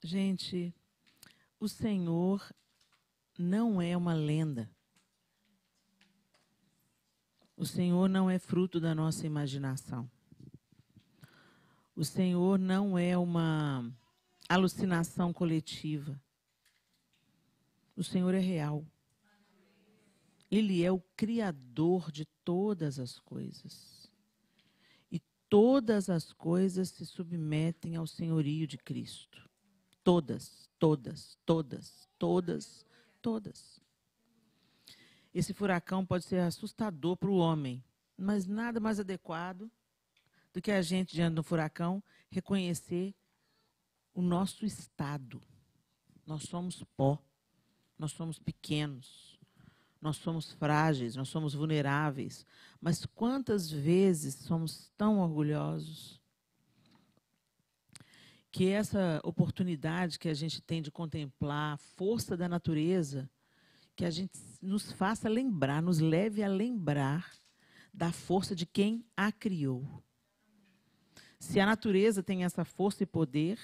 Gente, o Senhor não é uma lenda. O Senhor não é fruto da nossa imaginação. O Senhor não é uma alucinação coletiva. O Senhor é real. Ele é o Criador de todas as coisas. E todas as coisas se submetem ao senhorio de Cristo. Todas, todas, todas, todas, todas. Esse furacão pode ser assustador para o homem, mas nada mais adequado do que a gente, diante do furacão, reconhecer o nosso estado. Nós somos pó, nós somos pequenos, nós somos frágeis, nós somos vulneráveis. Mas quantas vezes somos tão orgulhosos que essa oportunidade que a gente tem de contemplar a força da natureza, que a gente nos faça lembrar, nos leve a lembrar da força de quem a criou. Se a natureza tem essa força e poder,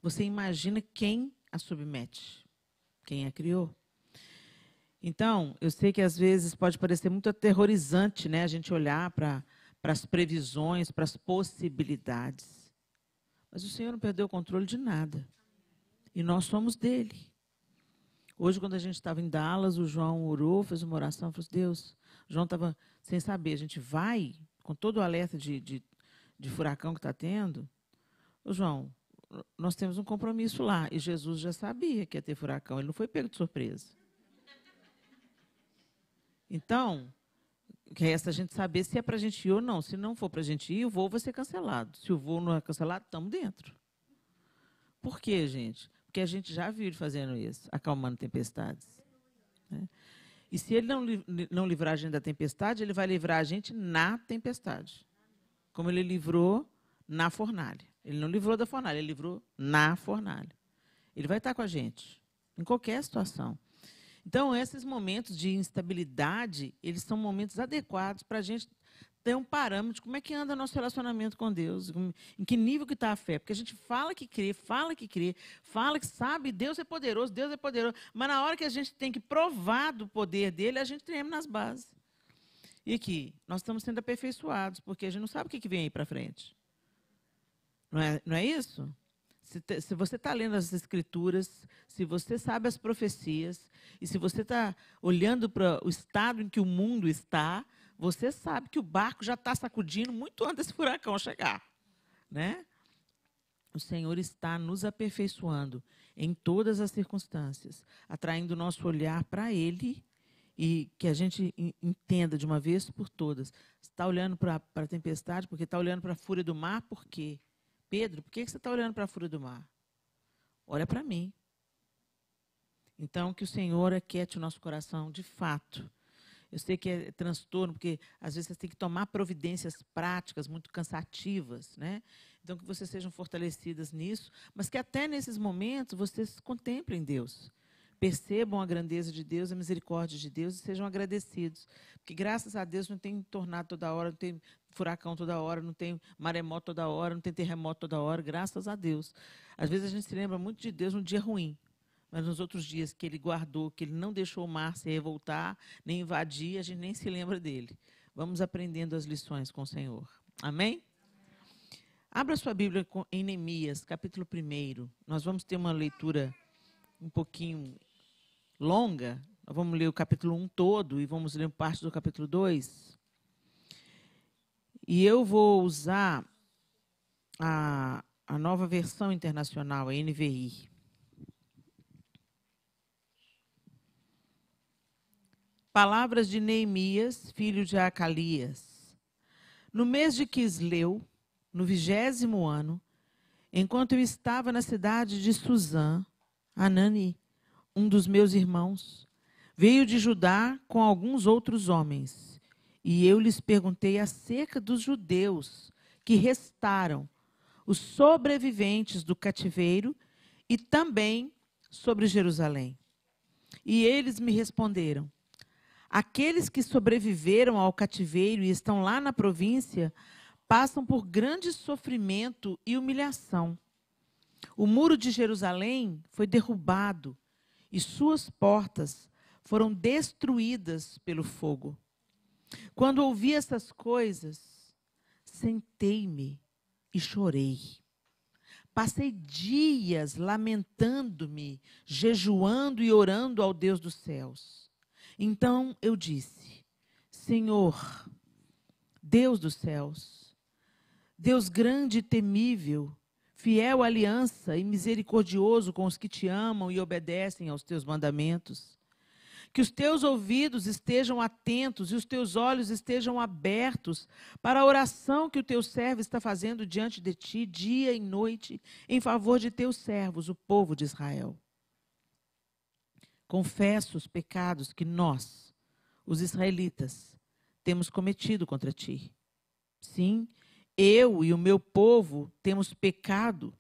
você imagina quem a submete, quem a criou. Então, eu sei que às vezes pode parecer muito aterrorizante, né, a gente olhar para as previsões, para as possibilidades. Mas o Senhor não perdeu o controle de nada. E nós somos dele. Hoje, quando a gente estava em Dallas, o João orou, fez uma oração, falou assim, Deus, o João estava sem saber, a gente vai, com todo o alerta de furacão que está tendo, ô João, nós temos um compromisso lá, e Jesus já sabia que ia ter furacão, ele não foi pego de surpresa. Então, resta a gente saber se é para a gente ir ou não. Se não for para a gente ir, o voo vai ser cancelado. Se o voo não é cancelado, estamos dentro. Por quê, gente? Porque a gente já viu ele fazendo isso, acalmando tempestades. Né? E se ele não livrar a gente da tempestade, ele vai livrar a gente na tempestade. Como ele livrou na fornalha. Ele não livrou da fornalha, ele livrou na fornalha. Ele vai estar com a gente, em qualquer situação. Então, esses momentos de instabilidade, eles são momentos adequados para a gente ter um parâmetro de como é que anda nosso relacionamento com Deus, em que nível que está a fé. Porque a gente fala que crê, fala que sabe, Deus é poderoso, mas na hora que a gente tem que provar do poder dele, a gente treme nas bases. E aqui, nós estamos sendo aperfeiçoados, porque a gente não sabe o que vem aí para frente. Não é isso? Se você está lendo as Escrituras, se você sabe as profecias, e se você está olhando para o estado em que o mundo está, você sabe que o barco já está sacudindo muito antes desse furacão chegar. Né? O Senhor está nos aperfeiçoando em todas as circunstâncias, atraindo o nosso olhar para Ele e que a gente entenda de uma vez por todas. Você está olhando para a tempestade porque está olhando para a fúria do mar, por quê? Pedro, por que você está olhando para a fúria do mar? Olha para mim. Então, que o Senhor aquiete o nosso coração, de fato. Eu sei que é transtorno, porque às vezes você tem que tomar providências práticas muito cansativas, né? Então, que vocês sejam fortalecidas nisso, mas que até nesses momentos vocês contemplem Deus. Percebam a grandeza de Deus, a misericórdia de Deus e sejam agradecidos. Porque, graças a Deus, não tem tornado toda hora, não tem furacão toda hora, não tem maremoto toda hora, não tem terremoto toda hora, graças a Deus. Às vezes a gente se lembra muito de Deus num dia ruim, mas nos outros dias que Ele guardou, que Ele não deixou o mar se revoltar, nem invadir, a gente nem se lembra dele. Vamos aprendendo as lições com o Senhor. Amém? Abra sua Bíblia em Neemias, capítulo 1. Nós vamos ter uma leitura um pouquinho longa. Nós vamos ler o capítulo 1 todo e vamos ler parte do capítulo 2. E eu vou usar a nova versão internacional, a NVI. Palavras de Neemias, filho de Acalias. No mês de Quisleu, no 20º ano, enquanto eu estava na cidade de Suzã, Anani, um dos meus irmãos, veio de Judá com alguns outros homens. E eu lhes perguntei acerca dos judeus que restaram, os sobreviventes do cativeiro, e também sobre Jerusalém. E eles me responderam: aqueles que sobreviveram ao cativeiro e estão lá na província passam por grande sofrimento e humilhação. O muro de Jerusalém foi derrubado e suas portas foram destruídas pelo fogo. Quando ouvi essas coisas, sentei-me e chorei. Passei dias lamentando-me, jejuando e orando ao Deus dos céus. Então eu disse: Senhor, Deus dos céus, Deus grande e temível, fiel à aliança e misericordioso com os que te amam e obedecem aos teus mandamentos, que os teus ouvidos estejam atentos e os teus olhos estejam abertos para a oração que o teu servo está fazendo diante de ti, dia e noite, em favor de teus servos, o povo de Israel. Confesso os pecados que nós, os israelitas, temos cometido contra ti. Sim, eu e o meu povo temos pecado.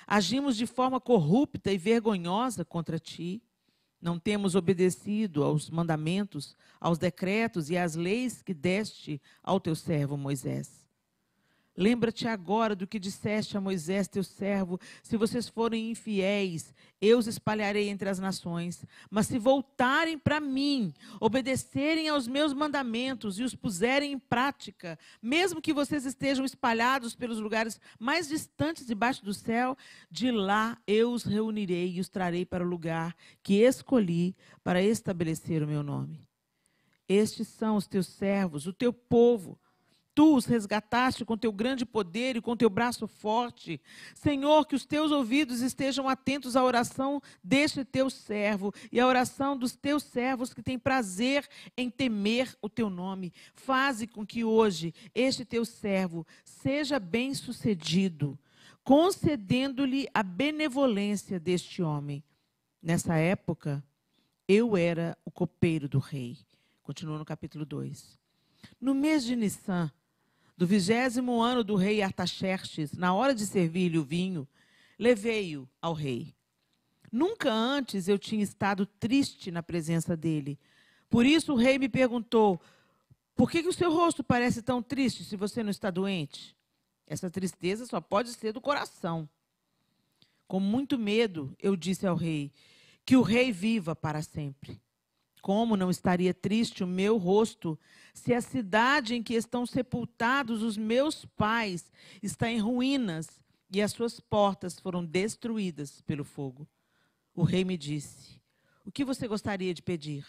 Agimos de forma corrupta e vergonhosa contra ti. Não temos obedecido aos mandamentos, aos decretos e às leis que deste ao teu servo Moisés. Lembra-te agora do que disseste a Moisés, teu servo: se vocês forem infiéis, eu os espalharei entre as nações. Mas se voltarem para mim, obedecerem aos meus mandamentos e os puserem em prática, mesmo que vocês estejam espalhados pelos lugares mais distantes debaixo do céu, de lá eu os reunirei e os trarei para o lugar que escolhi para estabelecer o meu nome. Estes são os teus servos, o teu povo. Tu os resgataste com teu grande poder e com teu braço forte. Senhor, que os teus ouvidos estejam atentos à oração deste teu servo e à oração dos teus servos que têm prazer em temer o teu nome. Faze com que hoje este teu servo seja bem-sucedido, concedendo-lhe a benevolência deste homem. Nessa época, eu era o copeiro do rei. Continua no capítulo 2. No mês de Nissan, do 20º ano do rei Artaxerxes, na hora de servir-lhe o vinho, levei-o ao rei. Nunca antes eu tinha estado triste na presença dele. Por isso o rei me perguntou: por que o seu rosto parece tão triste se você não está doente? Essa tristeza só pode ser do coração. Com muito medo, eu disse ao rei: que o rei viva para sempre. Como não estaria triste o meu rosto se a cidade em que estão sepultados os meus pais está em ruínas e as suas portas foram destruídas pelo fogo? O rei me disse: o que você gostaria de pedir?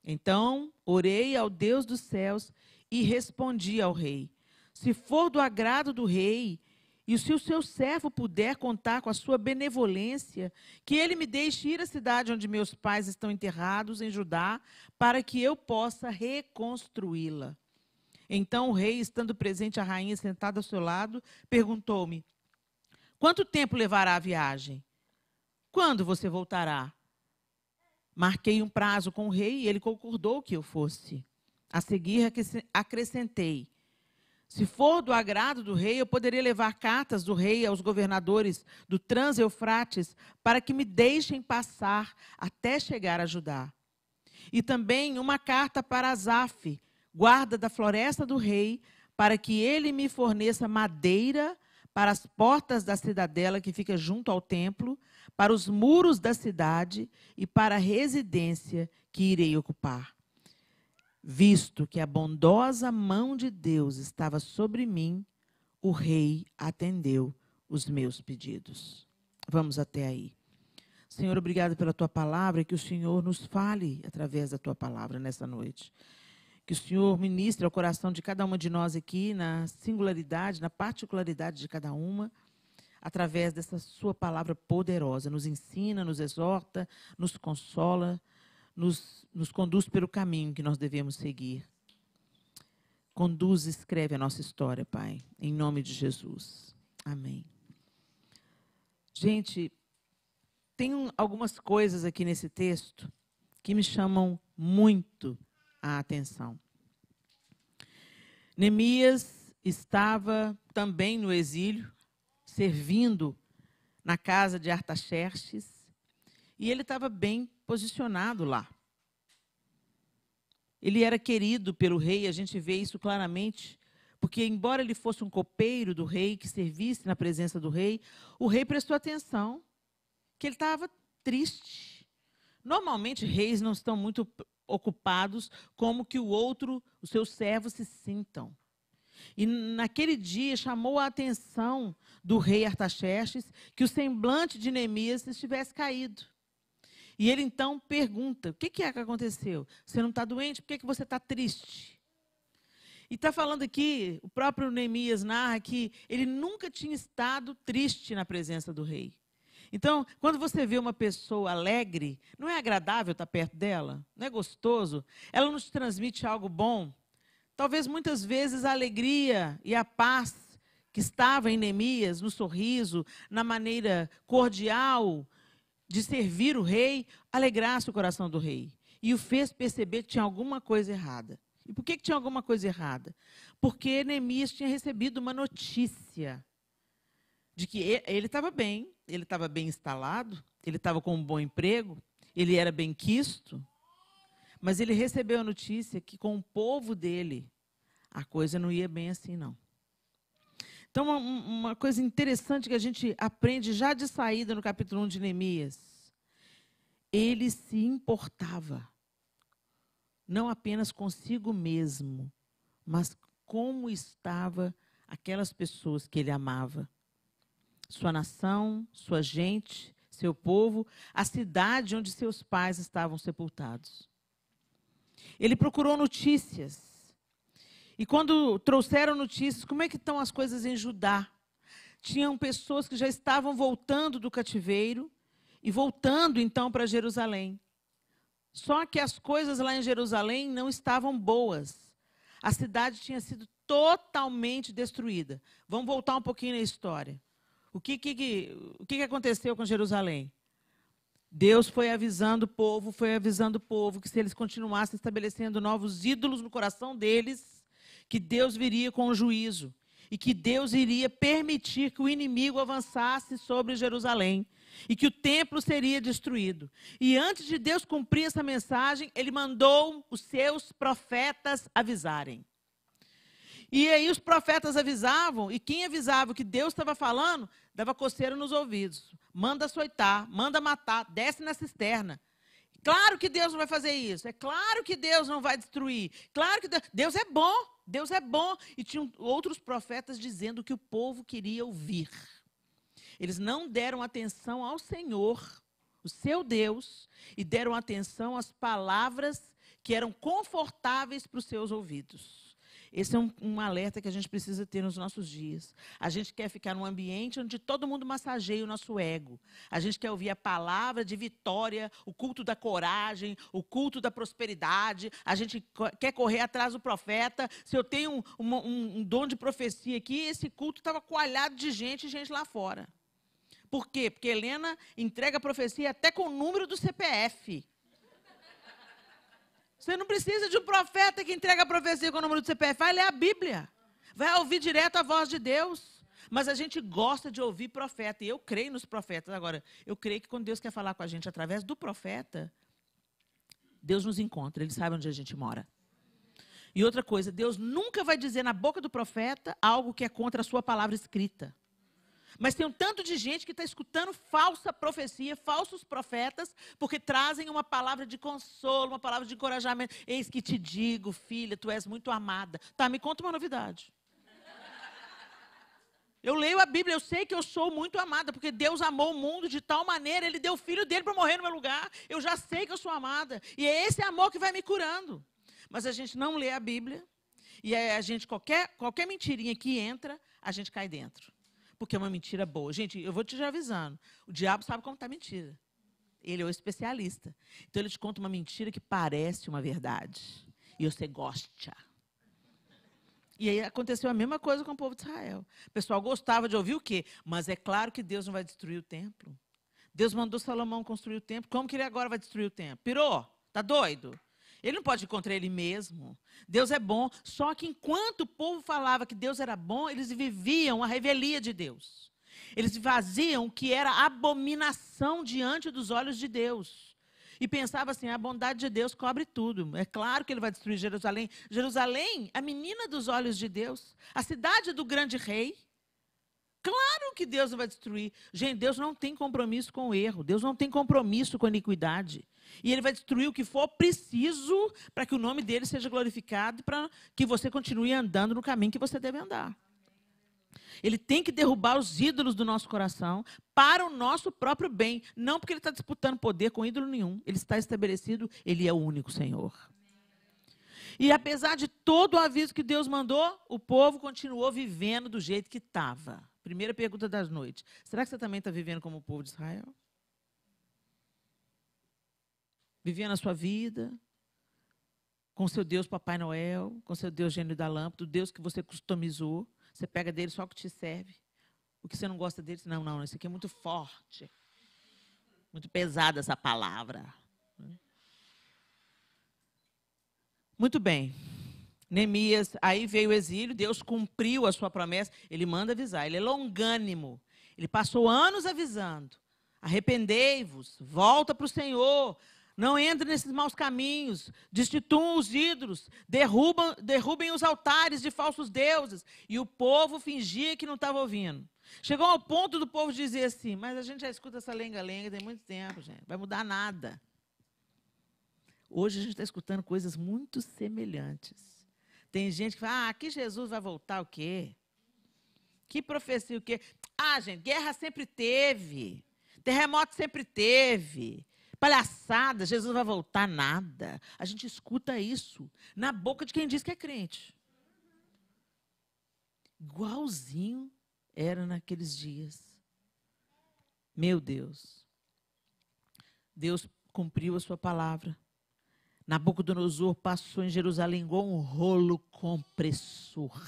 Então orei ao Deus dos céus e respondi ao rei: se for do agrado do rei, e se o seu servo puder contar com a sua benevolência, que ele me deixe ir à cidade onde meus pais estão enterrados, em Judá, para que eu possa reconstruí-la. Então o rei, estando presente a rainha sentada ao seu lado, perguntou-me: quanto tempo levará a viagem? Quando você voltará? Marquei um prazo com o rei e ele concordou que eu fosse. A seguir acrescentei: se for do agrado do rei, eu poderia levar cartas do rei aos governadores do Trans-Eufrates para que me deixem passar até chegar a Judá. E também uma carta para Asaf, guarda da floresta do rei, para que ele me forneça madeira para as portas da cidadela que fica junto ao templo, para os muros da cidade e para a residência que irei ocupar. Visto que a bondosa mão de Deus estava sobre mim, o rei atendeu os meus pedidos. Vamos até aí. Senhor, obrigado pela tua palavra e que o Senhor nos fale através da tua palavra nessa noite. Que o Senhor ministre ao coração de cada uma de nós aqui, na singularidade, na particularidade de cada uma, através dessa sua palavra poderosa. Nos ensina, nos exorta, nos consola, nos conduz pelo caminho que nós devemos seguir. Conduz e escreve a nossa história, Pai, em nome de Jesus. Amém. Gente, tem algumas coisas aqui nesse texto que me chamam muito a atenção. Neemias estava também no exílio, servindo na casa de Artaxerxes, e ele estava bem posicionado lá. Ele era querido pelo rei, a gente vê isso claramente, Porque, embora ele fosse um copeiro do rei, que servisse na presença do rei, o rei prestou atenção que ele estava triste. Normalmente, reis não estão muito ocupados como que os seus servos se sintam. E naquele dia chamou a atenção do rei Artaxerxes que o semblante de Neemias estivesse caído. E ele então pergunta: o que é que aconteceu? Você não está doente? Por que você está triste? E está falando aqui, o próprio Neemias narra que ele nunca tinha estado triste na presença do rei. Então, quando você vê uma pessoa alegre, não é agradável estar perto dela? Não é gostoso? Ela nos transmite algo bom? Talvez muitas vezes a alegria e a paz que estava em Neemias, no sorriso, na maneira cordial de servir o rei, alegrasse o coração do rei. E o fez perceber que tinha alguma coisa errada. E por que tinha alguma coisa errada? Porque Neemias tinha recebido uma notícia de que ele estava bem, ele estava bem instalado, ele estava com um bom emprego, ele era bem quisto, mas ele recebeu a notícia que com o povo dele a coisa não ia bem assim, não. Então, uma coisa interessante que a gente aprende já de saída no capítulo 1 de Neemias, ele se importava, não apenas consigo mesmo, mas como estava aquelas pessoas que ele amava. Sua nação, sua gente, seu povo, a cidade onde seus pais estavam sepultados. Ele procurou notícias. E quando trouxeram notícias, como é que estão as coisas em Judá? Tinham pessoas que já estavam voltando do cativeiro e voltando então para Jerusalém. Só que as coisas lá em Jerusalém não estavam boas. A cidade tinha sido totalmente destruída. Vamos voltar um pouquinho na história. O que aconteceu com Jerusalém? Deus foi avisando o povo que se eles continuassem estabelecendo novos ídolos no coração deles, que Deus viria com o juízo e que Deus iria permitir que o inimigo avançasse sobre Jerusalém e que o templo seria destruído. E antes de Deus cumprir essa mensagem, ele mandou os seus profetas avisarem. E aí os profetas avisavam, e quem avisava o que Deus estava falando, dava coceira nos ouvidos. Manda açoitar, manda matar, desce na cisterna. Claro que Deus não vai fazer isso. É claro que Deus não vai destruir. Claro que Deus é bom. Deus é bom. E tinham outros profetas dizendo o que o povo queria ouvir. Eles não deram atenção ao Senhor, o seu Deus, e deram atenção às palavras que eram confortáveis para os seus ouvidos. Esse é um alerta que a gente precisa ter nos nossos dias. A gente quer ficar num ambiente onde todo mundo massageia o nosso ego. A gente quer ouvir a palavra de vitória, o culto da coragem, o culto da prosperidade. A gente quer correr atrás do profeta. Se eu tenho um dom de profecia aqui, esse culto estava coalhado de gente lá fora. Por quê? Porque Helena entrega a profecia até com o número do CPF. Você não precisa de um profeta que entrega a profecia com o número do CPF. Vai ler a Bíblia. Vai ouvir direto a voz de Deus. Mas a gente gosta de ouvir profeta. E eu creio nos profetas. Agora, eu creio que quando Deus quer falar com a gente através do profeta, Deus nos encontra. Ele sabe onde a gente mora. E outra coisa, Deus nunca vai dizer na boca do profeta algo que é contra a sua palavra escrita. Mas tem um tanto de gente que está escutando falsa profecia, falsos profetas, porque trazem uma palavra de consolo, uma palavra de encorajamento. Eis que te digo, filha, tu és muito amada. Tá, me conta uma novidade. Eu leio a Bíblia, eu sei que eu sou muito amada, porque Deus amou o mundo de tal maneira, Ele deu o filho dele para morrer no meu lugar. Eu já sei que eu sou amada. E é esse amor que vai me curando. Mas a gente não lê a Bíblia, e a gente, qualquer mentirinha que entra, a gente cai dentro. Porque é uma mentira boa. Gente, eu vou te avisando. O diabo sabe contar mentira. Ele é o especialista. Então, ele te conta uma mentira que parece uma verdade. E você gosta. E aí aconteceu a mesma coisa com o povo de Israel. O pessoal gostava de ouvir o quê? Mas é claro que Deus não vai destruir o templo. Deus mandou Salomão construir o templo. Como que ele agora vai destruir o templo? Pirou? Está doido? Ele não pode ir contra ele mesmo. Deus é bom. Só que enquanto o povo falava que Deus era bom, eles viviam a revelia de Deus. Eles faziam o que era abominação diante dos olhos de Deus. E pensava assim, a bondade de Deus cobre tudo. É claro que ele vai destruir Jerusalém. Jerusalém, a menina dos olhos de Deus. A cidade do grande rei. Claro que Deus vai destruir. Gente, Deus não tem compromisso com o erro. Deus não tem compromisso com a iniquidade. E ele vai destruir o que for preciso para que o nome dele seja glorificado e para que você continue andando no caminho que você deve andar. Ele tem que derrubar os ídolos do nosso coração para o nosso próprio bem. Não porque ele está disputando poder com ídolo nenhum. Ele está estabelecido, ele é o único Senhor. E apesar de todo o aviso que Deus mandou, o povo continuou vivendo do jeito que estava. Primeira pergunta das noites. Será que você também está vivendo como o povo de Israel? Vivendo a sua vida, com seu Deus Papai Noel, com seu Deus Gênio da Lâmpada, o Deus que você customizou. Você pega dele só o que te serve. O que você não gosta dele, não, isso aqui é muito forte. Muito pesada essa palavra. Muito bem. Neemias, aí veio o exílio, Deus cumpriu a sua promessa, ele manda avisar, ele é longânimo. Ele passou anos avisando. Arrependei-vos, volta para o Senhor, não entre nesses maus caminhos, destituam os ídolos, derrubem os altares de falsos deuses. E o povo fingia que não estava ouvindo. Chegou ao ponto do povo dizer assim, mas a gente já escuta essa lenga-lenga tem muito tempo, gente, não vai mudar nada. Hoje a gente está escutando coisas muito semelhantes. Tem gente que fala, que Jesus vai voltar o quê? Que profecia o quê? Gente, guerra sempre teve. Terremoto sempre teve. Palhaçada, Jesus vai voltar nada. A gente escuta isso na boca de quem diz que é crente. Igualzinho era naqueles dias. Meu Deus. Deus cumpriu a sua palavra. Nabucodonosor passou em Jerusalém igual um rolo compressor.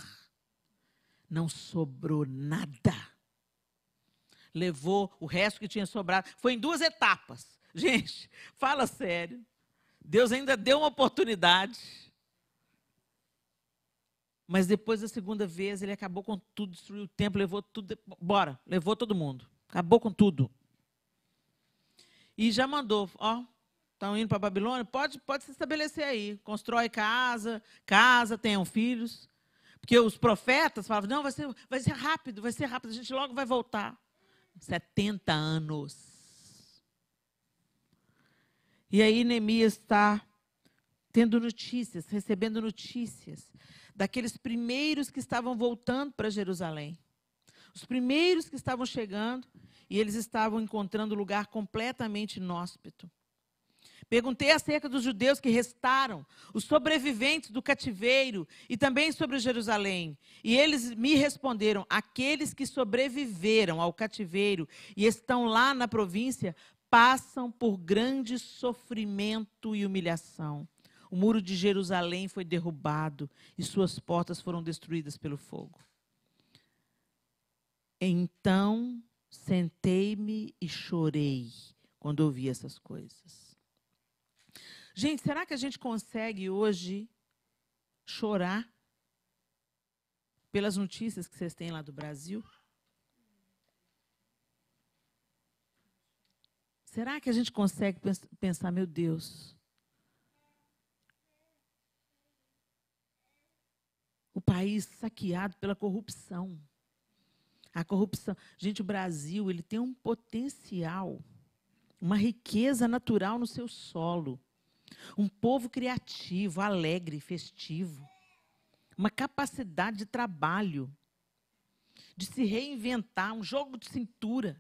Não sobrou nada. Levou o resto que tinha sobrado. Foi em 2 etapas. Gente, fala sério. Deus ainda deu uma oportunidade. Mas depois da segunda vez, ele acabou com tudo, destruiu o templo, levou tudo. Bora, levou todo mundo. Acabou com tudo. E já mandou, estão indo para a Babilônia, pode se estabelecer aí. Constrói casa, tenham filhos. Porque os profetas falavam, não, vai ser rápido, a gente logo vai voltar. 70 anos. E aí Neemias está tendo notícias, recebendo notícias daqueles primeiros que estavam voltando para Jerusalém. Os primeiros que estavam chegando, e eles estavam encontrando um lugar completamente inóspito. Perguntei acerca dos judeus que restaram, os sobreviventes do cativeiro e também sobre Jerusalém. E eles me responderam, aqueles que sobreviveram ao cativeiro e estão lá na província, passam por grande sofrimento e humilhação. O muro de Jerusalém foi derrubado e suas portas foram destruídas pelo fogo. Então, sentei-me e chorei quando ouvi essas coisas. Gente, será que a gente consegue hoje chorar pelas notícias que vocês têm lá do Brasil? Será que a gente consegue pensar, meu Deus, o país saqueado pela corrupção. A corrupção. Gente, o Brasil, ele tem um potencial, uma riqueza natural no seu solo. Um povo criativo, alegre, festivo. Uma capacidade de trabalho, de se reinventar, um jogo de cintura.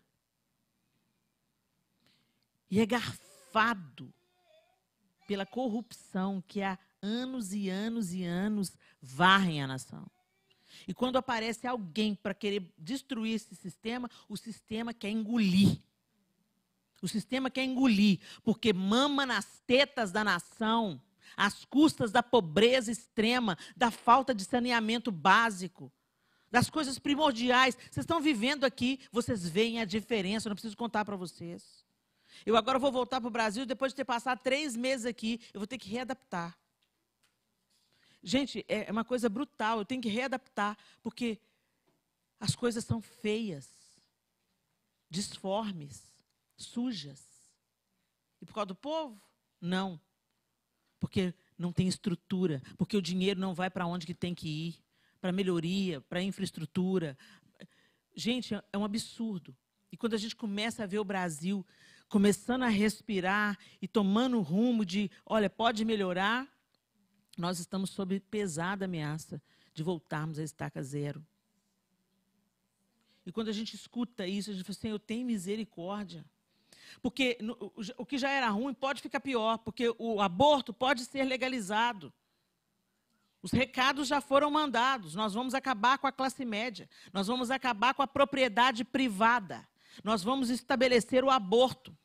E é garfado pela corrupção que há anos e anos e anos varrem a nação. E quando aparece alguém para querer destruir esse sistema, o sistema quer engolir. O sistema quer engolir, porque mama nas tetas da nação, às custas da pobreza extrema, da falta de saneamento básico, das coisas primordiais. Vocês estão vivendo aqui, vocês veem a diferença, eu não preciso contar para vocês. Eu agora vou voltar para o Brasil, depois de ter passado 3 meses aqui, eu vou ter que readaptar. Gente, é uma coisa brutal, eu tenho que readaptar, porque as coisas são feias, disformes, sujas. E por causa do povo? Não. Porque não tem estrutura, porque o dinheiro não vai para onde que tem que ir, para melhoria, para infraestrutura. Gente, é um absurdo. E quando a gente começa a ver o Brasil começando a respirar e tomando o rumo de, olha, pode melhorar, nós estamos sob pesada ameaça de voltarmos à estaca zero. E quando a gente escuta isso, a gente fala assim, eu tenho misericórdia. Porque o que já era ruim pode ficar pior, porque o aborto pode ser legalizado. Os recados já foram mandados. Nós vamos acabar com a classe média. Nós vamos acabar com a propriedade privada. Nós vamos estabelecer o aborto.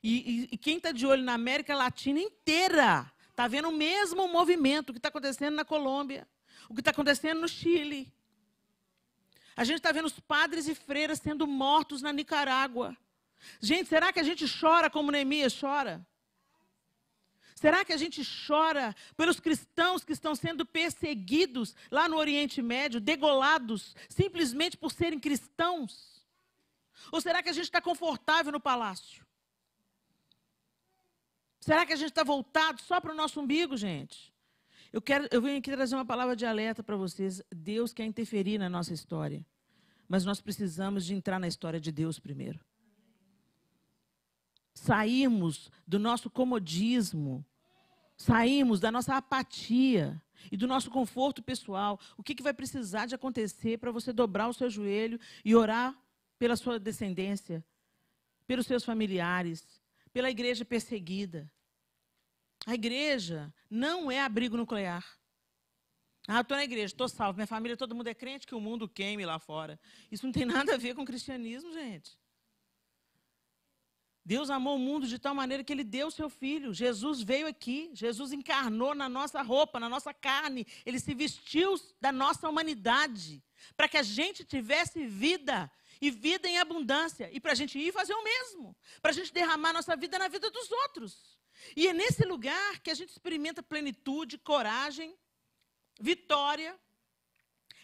E quem está de olho na América Latina inteira está vendo o mesmo movimento que está acontecendo na Colômbia, o que está acontecendo no Chile. A gente está vendo os padres e freiras sendo mortos na Nicarágua. Gente, será que a gente chora como Neemias chora? Será que a gente chora pelos cristãos que estão sendo perseguidos lá no Oriente Médio, degolados, simplesmente por serem cristãos? Ou será que a gente está confortável no palácio? Será que a gente está voltado só para o nosso umbigo, gente? Eu venho aqui trazer uma palavra de alerta para vocês. Deus quer interferir na nossa história. Mas nós precisamos de entrar na história de Deus primeiro. Saímos do nosso comodismo, saímos da nossa apatia e do nosso conforto pessoal. O que vai precisar de acontecer para você dobrar o seu joelho e orar pela sua descendência, pelos seus familiares, pela igreja perseguida? A igreja não é abrigo nuclear. Ah, eu estou na igreja, estou salvo, minha família, todo mundo é crente, que o mundo queime lá fora. Isso não tem nada a ver com o cristianismo, gente. Deus amou o mundo de tal maneira que Ele deu o seu Filho. Jesus veio aqui, Jesus encarnou na nossa roupa, na nossa carne. Ele se vestiu da nossa humanidade, para que a gente tivesse vida, e vida em abundância. E para a gente ir fazer o mesmo, para a gente derramar nossa vida na vida dos outros. E é nesse lugar que a gente experimenta plenitude, coragem, vitória.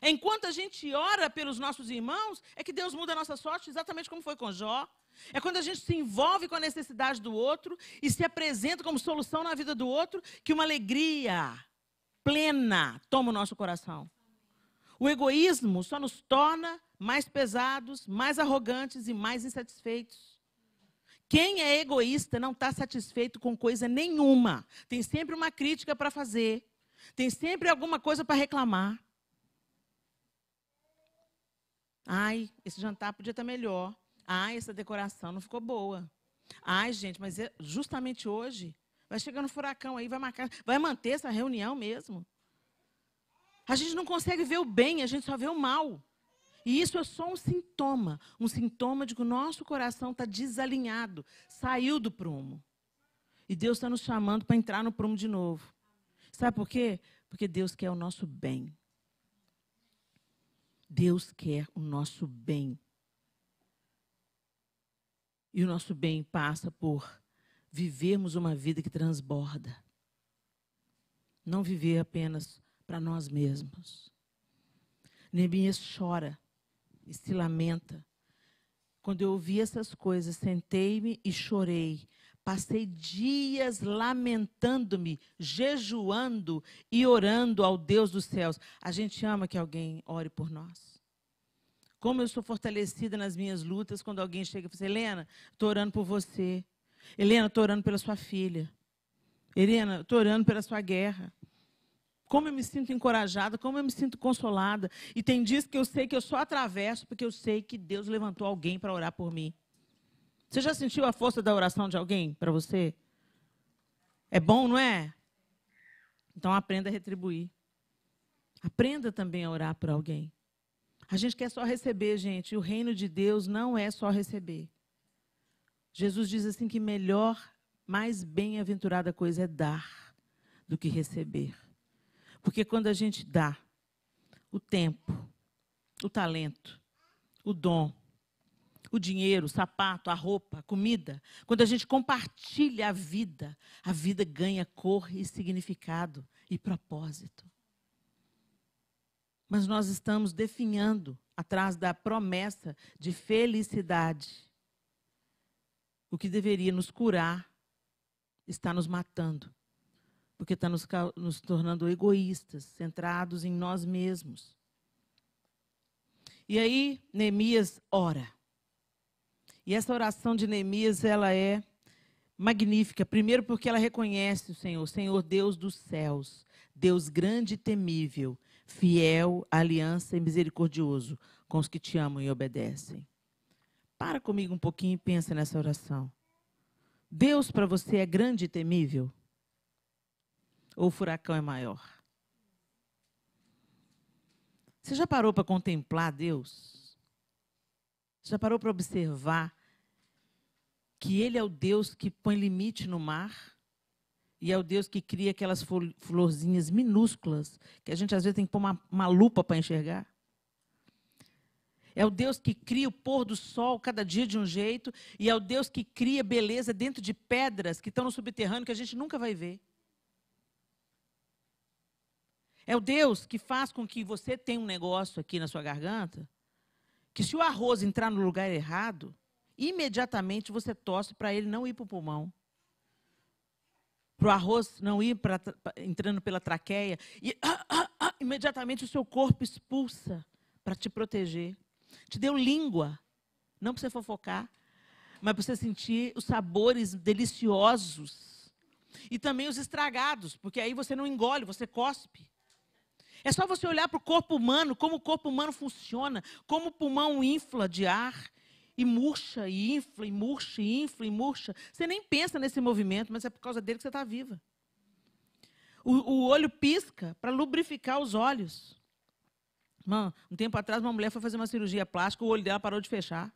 Enquanto a gente ora pelos nossos irmãos, é que Deus muda a nossa sorte, exatamente como foi com Jó. É quando a gente se envolve com a necessidade do outro e se apresenta como solução na vida do outro, que uma alegria plena toma o nosso coração. O egoísmo só nos torna mais pesados, mais arrogantes e mais insatisfeitos. Quem é egoísta não está satisfeito com coisa nenhuma. Tem sempre uma crítica para fazer. Tem sempre alguma coisa para reclamar. Ai, esse jantar podia estar melhor. Ai, essa decoração não ficou boa. Ai, gente, mas justamente hoje vai chegando um furacão aí, vai manter essa reunião mesmo. A gente não consegue ver o bem, a gente só vê o mal. E isso é só um sintoma de que o nosso coração está desalinhado, saiu do prumo. E Deus está nos chamando para entrar no prumo de novo. Sabe por quê? Porque Deus quer o nosso bem. Deus quer o nosso bem. E o nosso bem passa por vivermos uma vida que transborda. Não viver apenas para nós mesmos. Neemias chora e se lamenta. Quando eu ouvi essas coisas, sentei-me e chorei. Passei dias lamentando-me, jejuando e orando ao Deus dos céus. A gente ama que alguém ore por nós. Como eu sou fortalecida nas minhas lutas quando alguém chega e fala assim, Helena, estou orando por você. Helena, estou orando pela sua filha. Helena, estou orando pela sua guerra. Como eu me sinto encorajada, como eu me sinto consolada. E tem dias que eu sei que eu só atravesso porque eu sei que Deus levantou alguém para orar por mim. Você já sentiu a força da oração de alguém para você? É bom, não é? Então aprenda a retribuir. Aprenda também a orar por alguém. A gente quer só receber, gente. E o reino de Deus não é só receber. Jesus diz assim que melhor, mais bem-aventurada coisa é dar do que receber. Porque quando a gente dá o tempo, o talento, o dom, o dinheiro, o sapato, a roupa, a comida, quando a gente compartilha a vida ganha cor e significado e propósito. Mas nós estamos definhando atrás da promessa de felicidade, o que deveria nos curar está nos matando, porque está nos tornando egoístas, centrados em nós mesmos. E aí, Neemias ora. E essa oração de Neemias, ela é magnífica. Primeiro porque ela reconhece o Senhor Deus dos céus, Deus grande e temível, fiel, aliança e misericordioso com os que te amam e obedecem. Para comigo um pouquinho e pensa nessa oração. Deus para você é grande e temível? Ou o furacão é maior? Você já parou para contemplar Deus? Você já parou para observar que Ele é o Deus que põe limite no mar? E é o Deus que cria aquelas florzinhas minúsculas que a gente às vezes tem que pôr uma lupa para enxergar? É o Deus que cria o pôr do sol cada dia de um jeito, e é o Deus que cria beleza dentro de pedras que estão no subterrâneo que a gente nunca vai ver. É o Deus que faz com que você tenha um negócio aqui na sua garganta, que se o arroz entrar no lugar errado, imediatamente você torce para ele não ir para o pulmão. Para o arroz não ir entrando pela traqueia, e imediatamente o seu corpo expulsa para te proteger. Te deu língua, não para você fofocar, mas para você sentir os sabores deliciosos. E também os estragados, porque aí você não engole, você cospe. É só você olhar para o corpo humano, como o corpo humano funciona, como o pulmão infla de ar, e murcha, e infla, e murcha, e infla, e murcha. Você nem pensa nesse movimento, mas é por causa dele que você está viva. O olho pisca para lubrificar os olhos. Um tempo atrás, uma mulher foi fazer uma cirurgia plástica, o olho dela parou de fechar.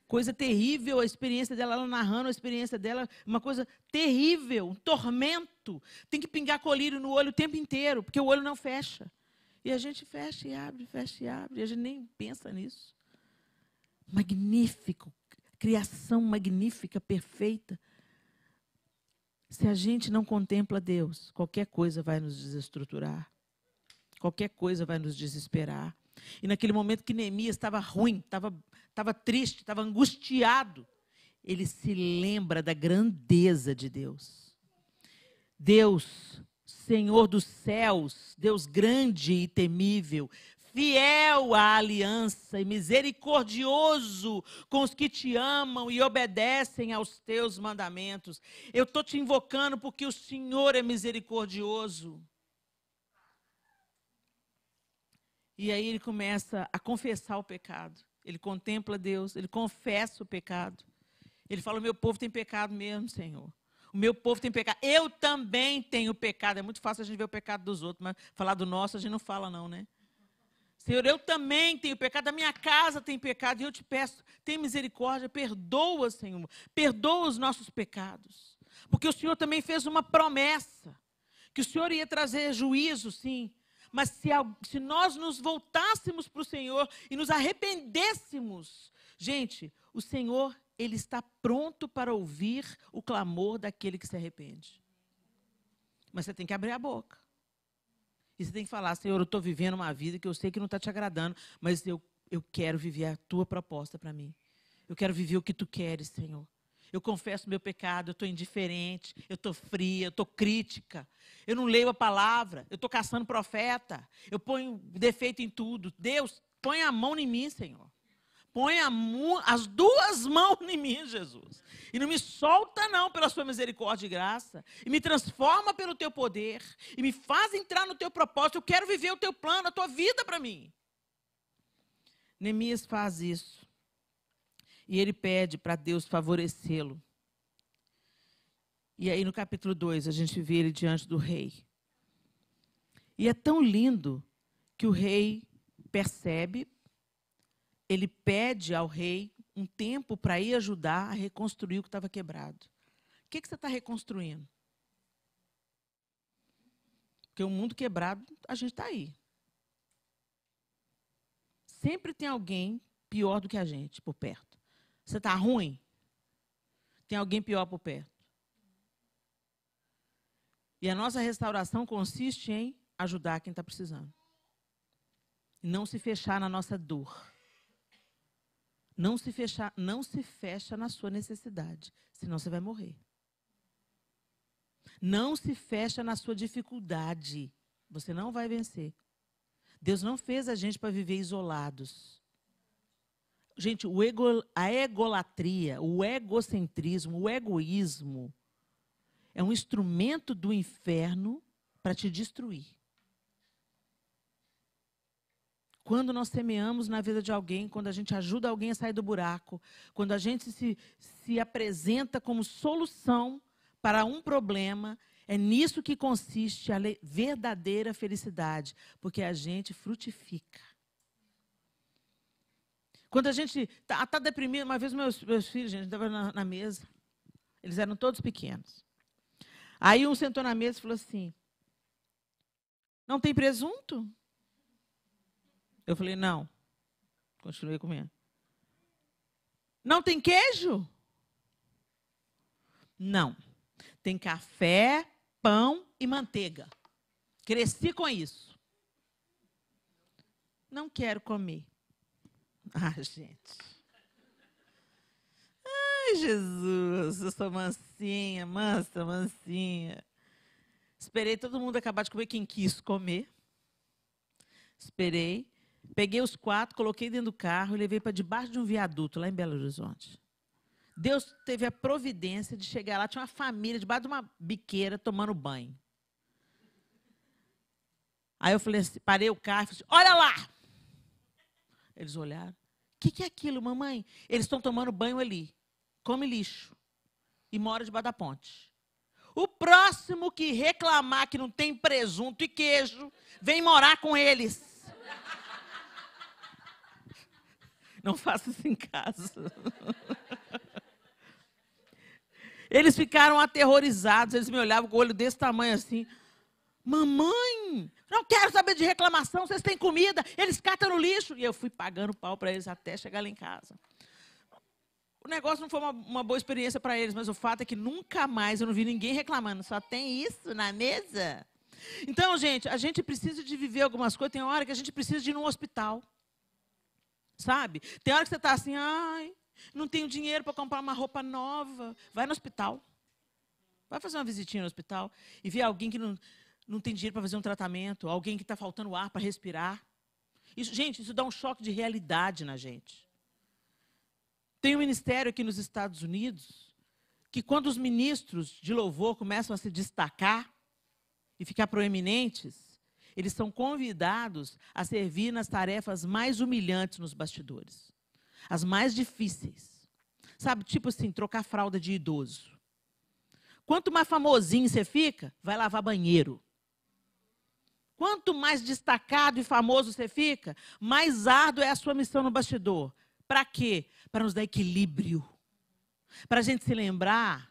Coisa terrível, a experiência dela, ela narrando a experiência dela, uma coisa terrível, um tormento. Tem que pingar colírio no olho o tempo inteiro, porque o olho não fecha. E a gente fecha e abre, e a gente nem pensa nisso. Magnífico, criação magnífica, perfeita. Se a gente não contempla Deus, qualquer coisa vai nos desestruturar. Qualquer coisa vai nos desesperar. E naquele momento que Neemias estava ruim, estava triste, estava angustiado, ele se lembra da grandeza de Deus. Deus, Senhor dos céus, Deus grande e temível, fiel à aliança e misericordioso com os que te amam e obedecem aos teus mandamentos. Eu estou te invocando porque o Senhor é misericordioso. E aí ele começa a confessar o pecado. Ele contempla Deus, ele confessa o pecado. Ele fala, o meu povo tem pecado mesmo, Senhor. O meu povo tem pecado. Eu também tenho pecado. É muito fácil a gente ver o pecado dos outros, mas falar do nosso a gente não fala não, né? Senhor, eu também tenho pecado, a minha casa tem pecado, e eu te peço, tem misericórdia, perdoa, Senhor. Perdoa os nossos pecados. Porque o Senhor também fez uma promessa, que o Senhor ia trazer juízo, sim. Mas se nós nos voltássemos para o Senhor e nos arrependêssemos, gente, o Senhor, Ele está pronto para ouvir o clamor daquele que se arrepende. Mas você tem que abrir a boca. E você tem que falar, Senhor, eu estou vivendo uma vida que eu sei que não está te agradando, mas eu quero viver a tua proposta para mim. Eu quero viver o que tu queres, Senhor. Eu confesso meu pecado, eu estou indiferente, eu estou fria, eu estou crítica. Eu não leio a palavra, eu estou caçando profeta. Eu ponho defeito em tudo. Deus, põe a mão em mim, Senhor. Põe as duas mãos em mim, Jesus. E não me solta, não, pela sua misericórdia e graça. E me transforma pelo teu poder. E me faz entrar no teu propósito. Eu quero viver o teu plano, a tua vida para mim. Neemias faz isso. E ele pede para Deus favorecê-lo. E aí no capítulo 2, a gente vê ele diante do rei. E é tão lindo que o rei percebe, ele pede ao rei um tempo para ir ajudar a reconstruir o que estava quebrado. O que você está reconstruindo? Porque o mundo quebrado, a gente está aí. Sempre tem alguém pior do que a gente por perto. Você está ruim? Tem alguém pior por perto. E a nossa restauração consiste em ajudar quem está precisando. E não se fechar na nossa dor. Não se fecha na sua necessidade, senão você vai morrer. Não se fecha na sua dificuldade. Você não vai vencer. Deus não fez a gente para viver isolados. Gente, a egolatria, o egocentrismo, o egoísmo é um instrumento do inferno para te destruir. Quando nós semeamos na vida de alguém, quando a gente ajuda alguém a sair do buraco, quando a gente se apresenta como solução para um problema, é nisso que consiste a verdadeira felicidade, porque a gente frutifica. Quando a gente está deprimido, uma vez meus filhos, gente, estavam na mesa, eles eram todos pequenos. Aí um sentou na mesa e falou assim, não tem presunto? Eu falei, não. Continuei comendo. Não tem queijo? Não. Tem café, pão e manteiga. Cresci com isso. Não quero comer. Ah, gente. Ai, Jesus, eu sou mansinha, mansinha. Esperei todo mundo acabar de comer, quem quis comer. Esperei. Peguei os 4, coloquei dentro do carro e levei para debaixo de um viaduto, lá em Belo Horizonte. Deus teve a providência de chegar lá, tinha uma família debaixo de uma biqueira tomando banho. Aí eu falei assim, parei o carro e falei assim, olha lá! Eles olharam. O que é aquilo, mamãe? Eles estão tomando banho ali. Come lixo. E mora debaixo da ponte. O próximo que reclamar que não tem presunto e queijo, vem morar com eles. Não faça isso em casa. Eles ficaram aterrorizados, eles me olhavam com o olho desse tamanho assim. Mamãe, não quero saber de reclamação, vocês têm comida, eles catam no lixo. E eu fui pagando pau para eles até chegar lá em casa. O negócio não foi uma boa experiência para eles, mas o fato é que nunca mais eu não vi ninguém reclamando. Só tem isso na mesa? Então, gente, a gente precisa de viver algumas coisas. Tem hora que a gente precisa de ir num hospital. Sabe? Tem hora que você está assim, ai, não tenho dinheiro para comprar uma roupa nova. Vai no hospital. Vai fazer uma visitinha no hospital e ver alguém que não tem dinheiro para fazer um tratamento, alguém que está faltando ar para respirar. Isso, gente, isso dá um choque de realidade na gente. Tem um ministério aqui nos Estados Unidos que quando os ministros de louvor começam a se destacar e ficar proeminentes, eles são convidados a servir nas tarefas mais humilhantes nos bastidores. As mais difíceis. Sabe, tipo assim, trocar fralda de idoso. Quanto mais famosinho você fica, vai lavar banheiro. Quanto mais destacado e famoso você fica, mais árdua é a sua missão no bastidor. Para quê? Para nos dar equilíbrio. Para a gente se lembrar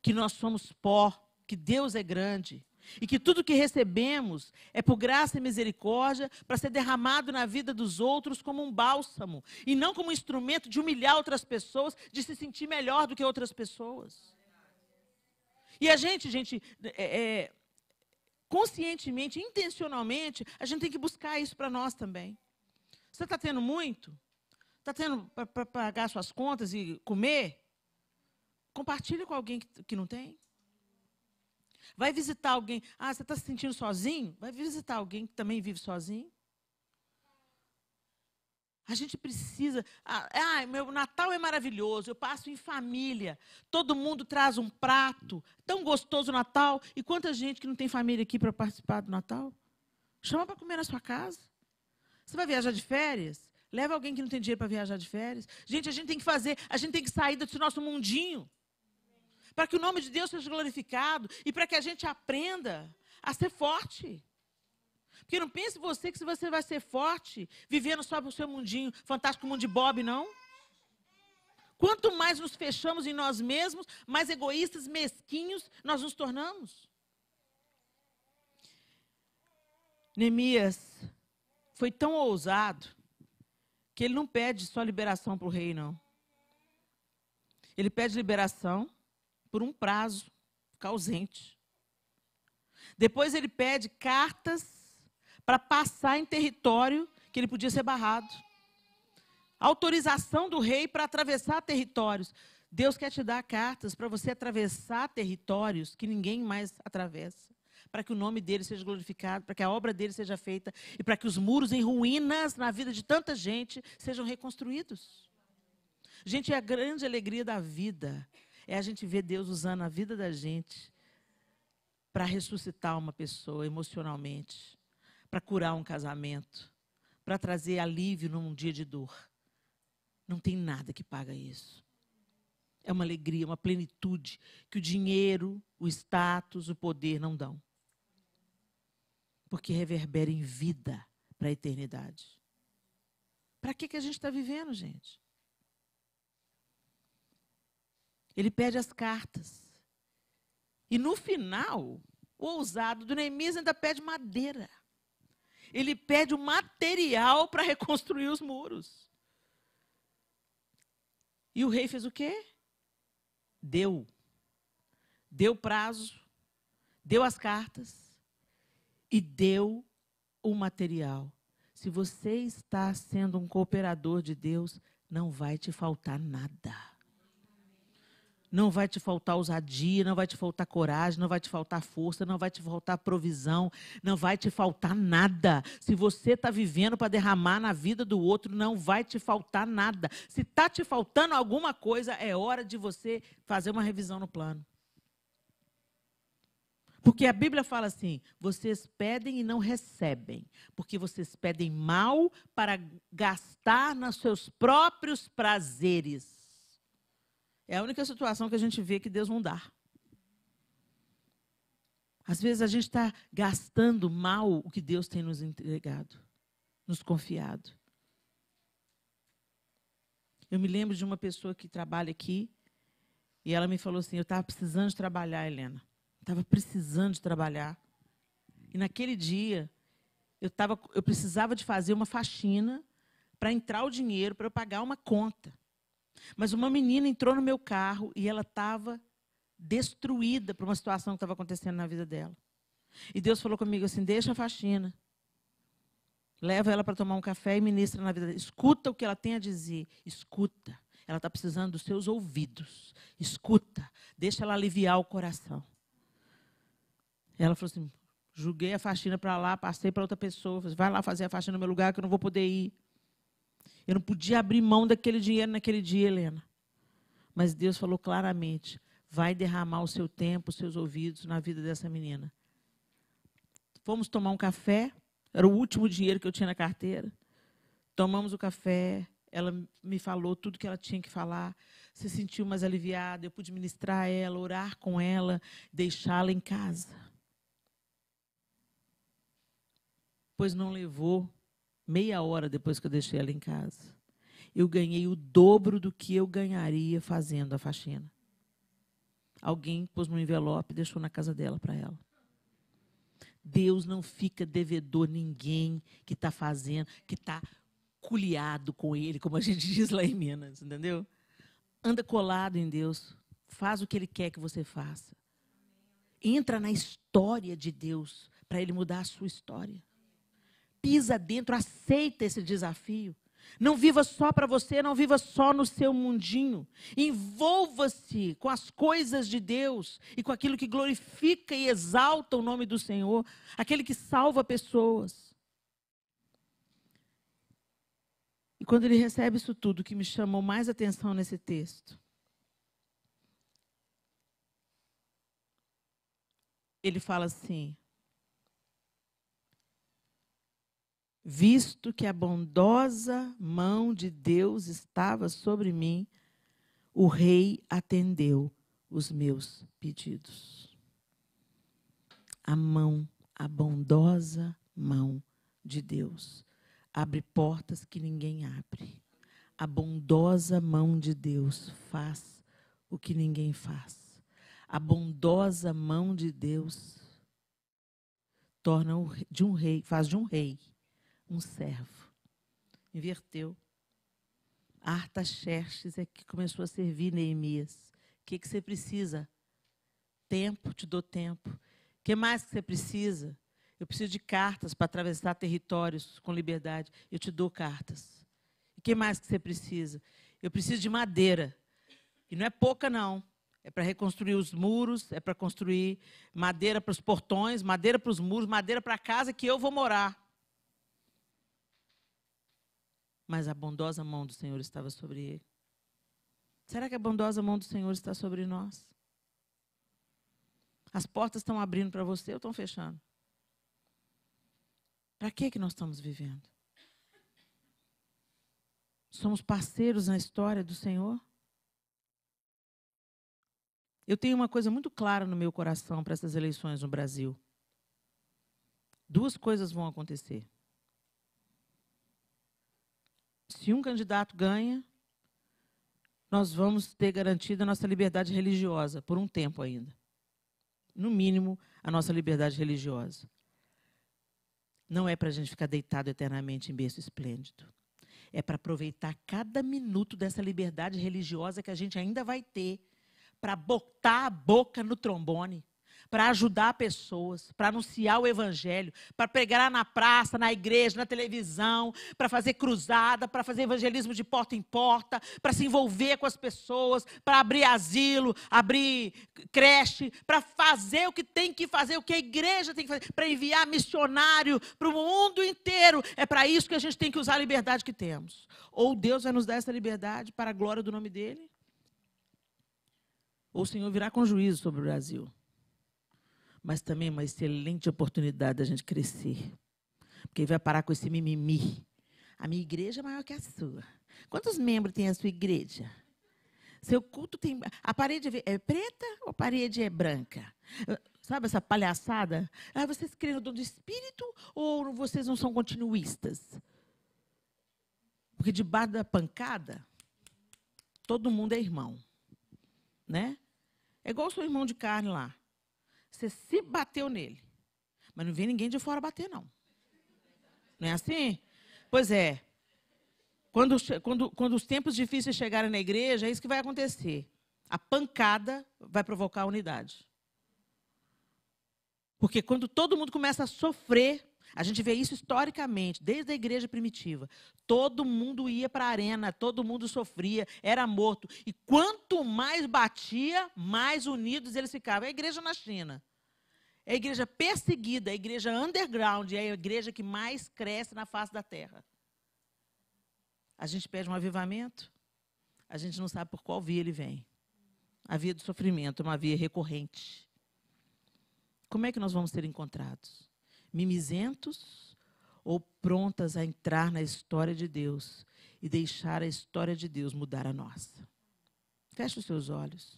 que nós somos pó, que Deus é grande. E que tudo que recebemos é por graça e misericórdia para ser derramado na vida dos outros como um bálsamo. E não como um instrumento de humilhar outras pessoas, de se sentir melhor do que outras pessoas. E a gente conscientemente, intencionalmente, a gente tem que buscar isso para nós também. Você está tendo muito? Está tendo para pagar suas contas e comer? Compartilha com alguém que não tem. Vai visitar alguém. Ah, você está se sentindo sozinho? Vai visitar alguém que também vive sozinho. A gente precisa... meu Natal é maravilhoso, eu passo em família. Todo mundo traz um prato. Tão gostoso o Natal. E quanta gente que não tem família aqui para participar do Natal? Chama para comer na sua casa. Você vai viajar de férias? Leva alguém que não tem dinheiro para viajar de férias. Gente, a gente tem que sair desse nosso mundinho. Para que o nome de Deus seja glorificado e para que a gente aprenda a ser forte. Porque não pense você que você vai ser forte vivendo só o seu mundinho, fantástico mundo de Bob, não. Quanto mais nos fechamos em nós mesmos, mais egoístas, mesquinhos nós nos tornamos. Neemias foi tão ousado que ele não pede só liberação para o rei, não. Ele pede liberação por um prazo, ficar ausente. Depois ele pede cartas para passar em território que ele podia ser barrado. Autorização do rei para atravessar territórios. Deus quer te dar cartas para você atravessar territórios que ninguém mais atravessa, para que o nome dele seja glorificado, para que a obra dele seja feita e para que os muros em ruínas na vida de tanta gente sejam reconstruídos. Gente, a grande alegria da vida é a gente ver Deus usando a vida da gente para ressuscitar uma pessoa emocionalmente, para curar um casamento, para trazer alívio num dia de dor. Não tem nada que paga isso. É uma alegria, uma plenitude que o dinheiro, o status, o poder não dão. Porque reverbera em vida para a eternidade. Para que a gente está vivendo, gente? Ele pede as cartas. E no final, o ousado do Neemias ainda pede madeira. Ele pede o material para reconstruir os muros. E o rei fez o quê? Deu. Deu prazo, deu as cartas e deu o material. Se você está sendo um cooperador de Deus, não vai te faltar nada. Não vai te faltar ousadia, não vai te faltar coragem, não vai te faltar força, não vai te faltar provisão, não vai te faltar nada. Se você está vivendo para derramar na vida do outro, não vai te faltar nada. Se está te faltando alguma coisa, é hora de você fazer uma revisão no plano. Porque a Bíblia fala assim, vocês pedem e não recebem, porque vocês pedem mal para gastar nos seus próprios prazeres. É a única situação que a gente vê que Deus não dá. Às vezes a gente está gastando mal o que Deus tem nos entregado, nos confiado. Eu me lembro de uma pessoa que trabalha aqui, e ela me falou assim, eu estava precisando de trabalhar, Helena. Estava precisando de trabalhar. E naquele dia, eu precisava de fazer uma faxina para entrar o dinheiro, para eu pagar uma conta. Mas uma menina entrou no meu carro e ela estava destruída por uma situação que estava acontecendo na vida dela. E Deus falou comigo assim, deixa a faxina. Leva ela para tomar um café e ministra na vida dela. Escuta o que ela tem a dizer. Escuta. Ela está precisando dos seus ouvidos. Escuta. Deixa ela aliviar o coração. Ela falou assim, joguei a faxina para lá, passei para outra pessoa. Falei, vai lá fazer a faxina no meu lugar que eu não vou poder ir. Eu não podia abrir mão daquele dinheiro naquele dia, Helena. Mas Deus falou claramente, vai derramar o seu tempo, os seus ouvidos na vida dessa menina. Fomos tomar um café, era o último dinheiro que eu tinha na carteira. Tomamos o café, ela me falou tudo que ela tinha que falar, se sentiu mais aliviada, eu pude ministrar ela, orar com ela, deixá-la em casa. Pois não levou meia hora depois que eu deixei ela em casa. Eu ganhei o dobro do que eu ganharia fazendo a faxina. Alguém pôs no envelope e deixou na casa dela para ela. Deus não fica devedor ninguém que está fazendo, que está culiado com Ele, como a gente diz lá em Minas, entendeu? Anda colado em Deus. Faz o que Ele quer que você faça. Entra na história de Deus para Ele mudar a sua história. Pisa dentro, aceita esse desafio. Não viva só para você, não viva só no seu mundinho. Envolva-se com as coisas de Deus e com aquilo que glorifica e exalta o nome do Senhor, aquele que salva pessoas. E quando ele recebe isso tudo, o que me chamou mais atenção nesse texto, ele fala assim, visto que a bondosa mão de Deus estava sobre mim, o rei atendeu os meus pedidos. A bondosa mão de Deus abre portas que ninguém abre. A bondosa mão de Deus faz o que ninguém faz. A bondosa mão de Deus faz de um rei um servo. Inverteu. Artaxerxes é que começou a servir Neemias. O que você precisa? Tempo, te dou tempo. O que mais que você precisa? Eu preciso de cartas para atravessar territórios com liberdade. Eu te dou cartas. O que mais que você precisa? Eu preciso de madeira. E não é pouca, não. É para reconstruir os muros, é para construir madeira para os portões, madeira para os muros, madeira para a casa que eu vou morar. Mas a bondosa mão do Senhor estava sobre ele. Será que a bondosa mão do Senhor está sobre nós? As portas estão abrindo para você ou estão fechando? Para que nós estamos vivendo? Somos parceiros na história do Senhor? Eu tenho uma coisa muito clara no meu coração para essas eleições no Brasil. Duas coisas vão acontecer. Se um candidato ganha, nós vamos ter garantida a nossa liberdade religiosa, por um tempo ainda. No mínimo, a nossa liberdade religiosa. Não é para a gente ficar deitado eternamente em berço esplêndido. É para aproveitar cada minuto dessa liberdade religiosa que a gente ainda vai ter, para botar a boca no trombone, para ajudar pessoas, para anunciar o evangelho, para pregar na praça, na igreja, na televisão, para fazer cruzada, para fazer evangelismo de porta em porta, para se envolver com as pessoas, para abrir asilo, abrir creche, para fazer o que tem que fazer, o que a igreja tem que fazer, para enviar missionário para o mundo inteiro. É para isso que a gente tem que usar a liberdade que temos. Ou Deus vai nos dar essa liberdade para a glória do nome dele, ou o Senhor virá com juízo sobre o Brasil. Mas também uma excelente oportunidade da gente crescer. Porque ele vai parar com esse mimimi. A minha igreja é maior que a sua. Quantos membros tem a sua igreja? Seu culto tem... A parede é preta ou a parede é branca? Sabe essa palhaçada? Vocês creem no dom do Espírito ou vocês não são continuistas? Porque debaixo da pancada, todo mundo é irmão. Né? É igual o seu irmão de carne lá. Você se bateu nele. Mas não vem ninguém de fora bater, não. Não é assim? Pois é. Quando os tempos difíceis chegarem na igreja, é isso que vai acontecer. A pancada vai provocar a unidade. Porque quando todo mundo começa a sofrer, a gente vê isso historicamente, desde a igreja primitiva. Todo mundo ia para a arena, todo mundo sofria, era morto. E quanto mais batia, mais unidos eles ficavam. É a igreja na China. É a igreja perseguida, é a igreja underground, é a igreja que mais cresce na face da terra. A gente pede um avivamento, a gente não sabe por qual via ele vem. A via do sofrimento, uma via recorrente. Como é que nós vamos ser encontrados? Mimizentos ou prontas a entrar na história de Deus e deixar a história de Deus mudar a nossa? Feche os seus olhos.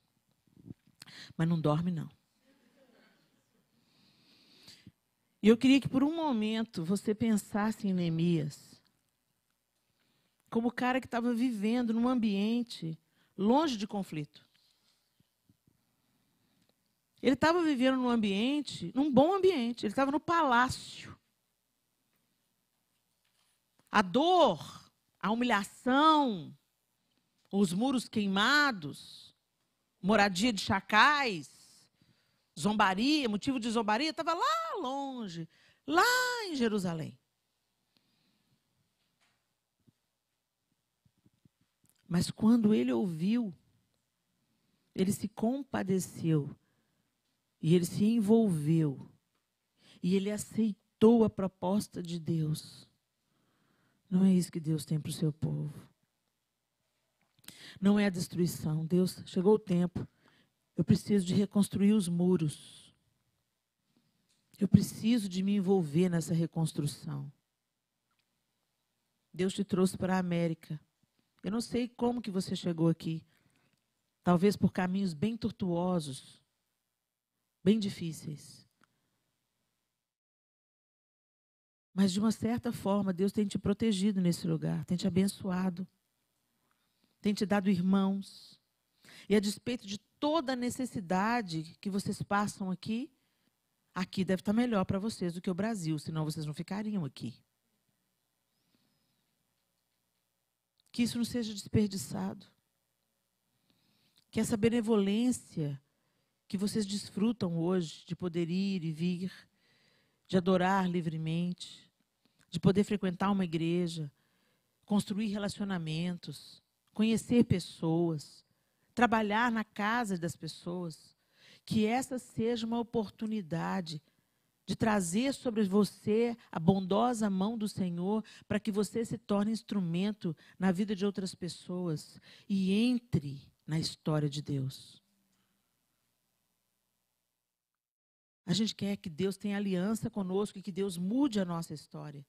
Mas não dorme, não. E eu queria que, por um momento, você pensasse em Neemias como o cara que estava vivendo num ambiente longe de conflito. Ele estava vivendo num ambiente, num bom ambiente. Ele estava no palácio. A dor, a humilhação, os muros queimados, moradia de chacais, zombaria, motivo de zombaria, estava lá longe, lá em Jerusalém. Mas quando ele ouviu, ele se compadeceu, e ele se envolveu, e ele aceitou a proposta de Deus. Não é isso que Deus tem para o seu povo. Não é a destruição. Deus, chegou o tempo. Eu preciso de reconstruir os muros. Eu preciso de me envolver nessa reconstrução. Deus te trouxe para a América. Eu não sei como que você chegou aqui. Talvez por caminhos bem tortuosos, bem difíceis. Mas, de uma certa forma, Deus tem te protegido nesse lugar, tem te abençoado, tem te dado irmãos. E a despeito de toda a necessidade que vocês passam aqui, aqui deve estar melhor para vocês do que o Brasil, senão vocês não ficariam aqui. Que isso não seja desperdiçado. Que essa benevolência que vocês desfrutam hoje, de poder ir e vir, de adorar livremente, de poder frequentar uma igreja, construir relacionamentos, conhecer pessoas, trabalhar na casa das pessoas. Que essa seja uma oportunidade de trazer sobre você a bondosa mão do Senhor para que você se torne instrumento na vida de outras pessoas e entre na história de Deus. A gente quer que Deus tenha aliança conosco e que Deus mude a nossa história.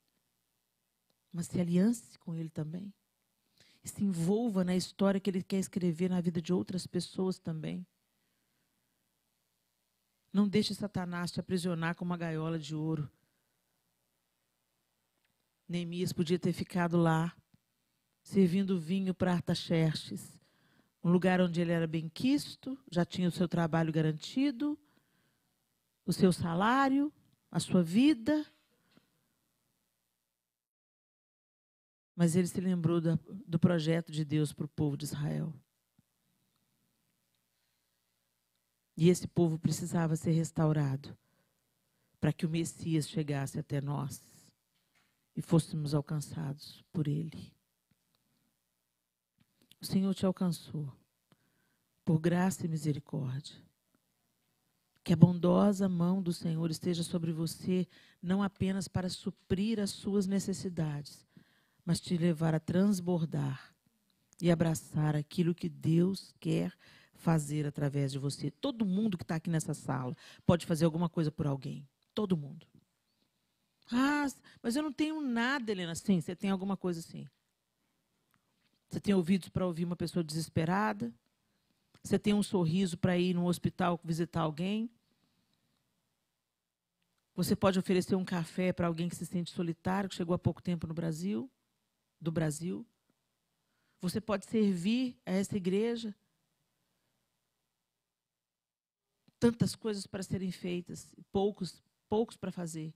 Mas se aliance com Ele também. E se envolva na história que Ele quer escrever na vida de outras pessoas também. Não deixe Satanás te aprisionar com uma gaiola de ouro. Neemias podia ter ficado lá, servindo vinho para Artaxerxes, um lugar onde ele era benquisto, já tinha o seu trabalho garantido, o seu salário, a sua vida. Mas ele se lembrou do projeto de Deus para o povo de Israel. E esse povo precisava ser restaurado para que o Messias chegasse até nós e fôssemos alcançados por Ele. O Senhor te alcançou por graça e misericórdia. Que a bondosa mão do Senhor esteja sobre você, não apenas para suprir as suas necessidades, mas te levar a transbordar e abraçar aquilo que Deus quer fazer através de você. Todo mundo que está aqui nessa sala pode fazer alguma coisa por alguém. Todo mundo. Ah, mas eu não tenho nada, Helena. Sim, você tem alguma coisa sim. Você tem ouvidos para ouvir uma pessoa desesperada. Você tem um sorriso para ir no hospital visitar alguém. Você pode oferecer um café para alguém que se sente solitário, que chegou há pouco tempo no Brasil, do Brasil. Você pode servir a essa igreja. Tantas coisas para serem feitas, poucos para fazer.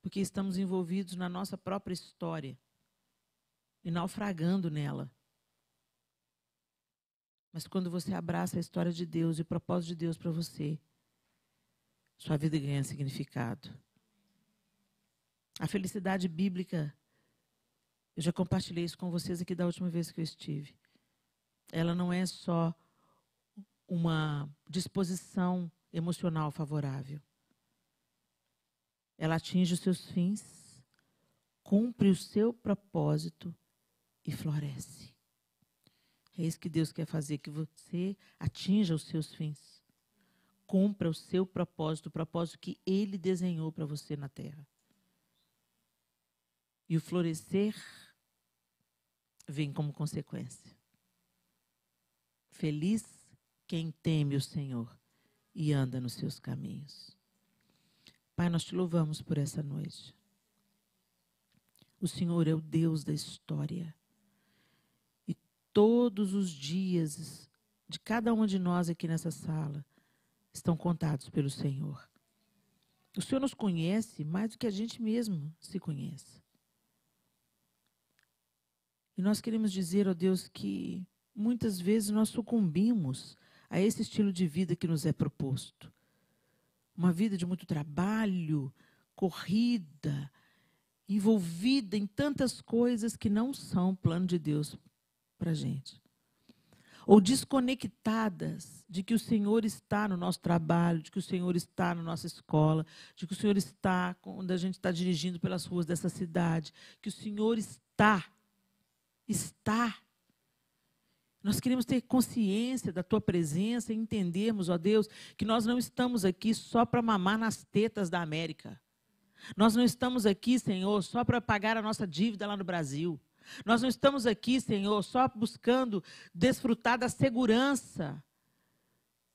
Porque estamos envolvidos na nossa própria história e naufragando nela. Mas quando você abraça a história de Deus e o propósito de Deus para você, sua vida ganha significado. A felicidade bíblica, eu já compartilhei isso com vocês aqui da última vez que eu estive. Ela não é só uma disposição emocional favorável. Ela atinge os seus fins, cumpre o seu propósito e floresce. É isso que Deus quer fazer, que você atinja os seus fins. Cumpra o seu propósito, o propósito que Ele desenhou para você na terra. E o florescer vem como consequência. Feliz quem teme o Senhor e anda nos seus caminhos. Pai, nós te louvamos por essa noite. O Senhor é o Deus da história. E todos os dias de cada um de nós aqui nessa sala estão contados pelo Senhor. O Senhor nos conhece mais do que a gente mesmo se conhece. E nós queremos dizer, ó Deus, que muitas vezes nós sucumbimos a esse estilo de vida que nos é proposto. Uma vida de muito trabalho, corrida, envolvida em tantas coisas que não são plano de Deus para a gente. Ou desconectadas de que o Senhor está no nosso trabalho, de que o Senhor está na nossa escola, de que o Senhor está quando a gente está dirigindo pelas ruas dessa cidade, que o Senhor está. Nós queremos ter consciência da Tua presença e entendermos, ó Deus, que nós não estamos aqui só para mamar nas tetas da América. Nós não estamos aqui, Senhor, só para pagar a nossa dívida lá no Brasil. Nós não estamos aqui, Senhor, só buscando desfrutar da segurança,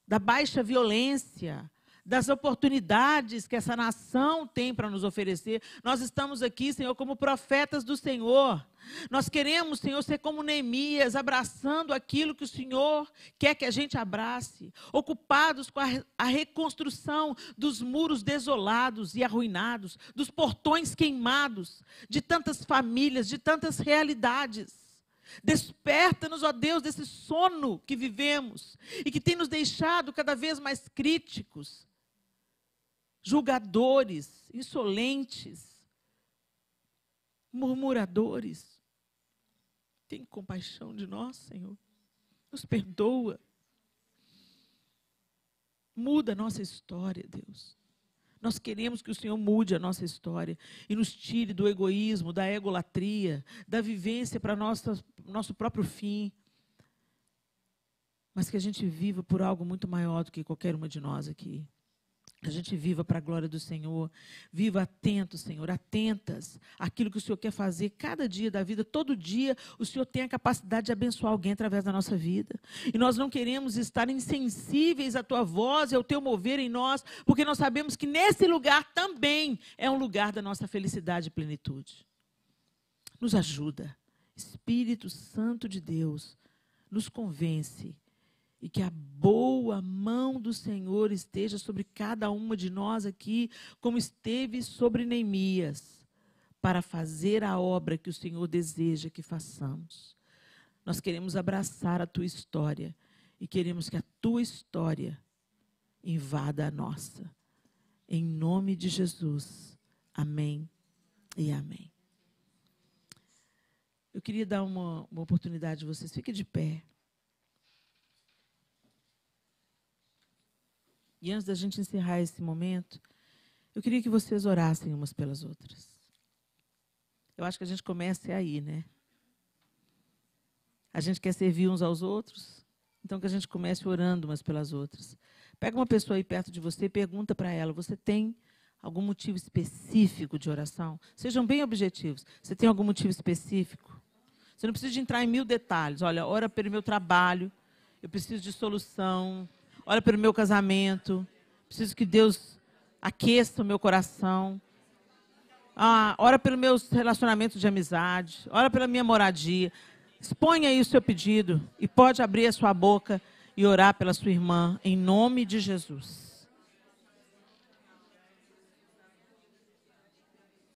da baixa violência, das oportunidades que essa nação tem para nos oferecer. Nós estamos aqui, Senhor, como profetas do Senhor. Nós queremos, Senhor, ser como Neemias, abraçando aquilo que o Senhor quer que a gente abrace, ocupados com a reconstrução dos muros desolados e arruinados, dos portões queimados, de tantas famílias, de tantas realidades. Desperta-nos, ó Deus, desse sono que vivemos e que tem nos deixado cada vez mais críticos, julgadores, insolentes, murmuradores. Tem compaixão de nós, Senhor. Nos perdoa. Muda a nossa história, Deus. Nós queremos que o Senhor mude a nossa história e nos tire do egoísmo, da egolatria, da vivência para nosso próprio fim. Mas que a gente viva por algo muito maior do que qualquer uma de nós aqui. A gente viva para a glória do Senhor. Viva atento, Senhor, atentas àquilo que o Senhor quer fazer cada dia da vida. Todo dia o Senhor tem a capacidade de abençoar alguém através da nossa vida. E nós não queremos estar insensíveis à Tua voz e ao Teu mover em nós, porque nós sabemos que nesse lugar também é um lugar da nossa felicidade e plenitude. Nos ajuda. Espírito Santo de Deus, nos convence. E que a boa mão do Senhor esteja sobre cada uma de nós aqui, como esteve sobre Neemias, para fazer a obra que o Senhor deseja que façamos. Nós queremos abraçar a Tua história e queremos que a Tua história invada a nossa. Em nome de Jesus. Amém e amém. Eu queria dar uma oportunidade de vocês. Fiquem de pé. E antes da gente encerrar esse momento, eu queria que vocês orassem umas pelas outras. Eu acho que a gente começa aí, né? A gente quer servir uns aos outros, então que a gente comece orando umas pelas outras. Pega uma pessoa aí perto de você e pergunta para ela, você tem algum motivo específico de oração? Sejam bem objetivos. Você tem algum motivo específico? Você não precisa de entrar em 1000 detalhes. Olha, ora pelo meu trabalho, eu preciso de solução. Ora pelo meu casamento, preciso que Deus aqueça o meu coração. Ora pelo meu relacionamento de amizade, ora pela minha moradia. Exponha aí o seu pedido e pode abrir a sua boca e orar pela sua irmã, em nome de Jesus.